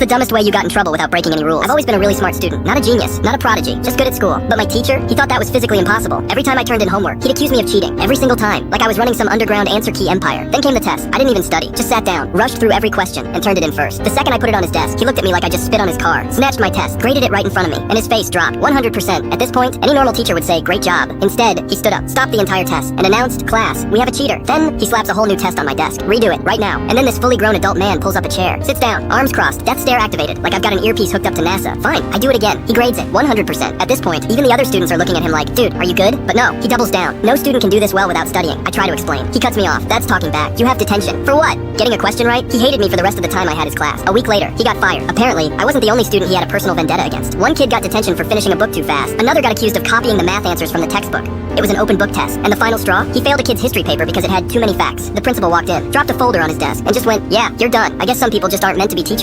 the dumbest way you got in trouble without breaking any rules? I've always been a really smart student. Not a genius, not a prodigy, just good at school. But my teacher, he thought that was physically impossible. Every time I turned in homework, he'd accuse me of cheating. Every single time. Like I was running some underground answer key empire. Then came the test. I didn't even study. Just sat down, rushed through every question, and turned it in first. The second I put it on his desk, he looked at me like I just spit on his car, snatched my test, graded it right in front of me, and his face dropped 100%. At this point, any normal teacher would say, "Great job." Instead, he stood up, stopped the entire test, and announced, "Class, we have a cheater." Then he slaps a whole new test on my desk. "Redo it, right now." And then this fully grown adult man pulls up a chair, sits down, arms crossed, death stare activated, like I've got an earpiece hooked up to NASA. Fine, I do it again. He grades it 100%. At this point, even the other students are looking at him like, "Dude, are you good?" But no, he doubles down. No student can do this well without studying. I try to explain. He cuts me off. "That's talking back. You have detention." "For what?" "Getting a question right?" He hated me for the rest of the time I had his class. A week later, he got fired. Apparently, I wasn't the only student he had a personal vendetta against. One kid got detention for finishing a book too fast. Another got accused of copying the math answers from the textbook. It was an open book test. And the final straw? He failed a kid's history paper because it had too many facts. The principal walked in, dropped a folder on his desk, and just went, "Yeah, you're done. I guess some people just aren't meant to be teachers."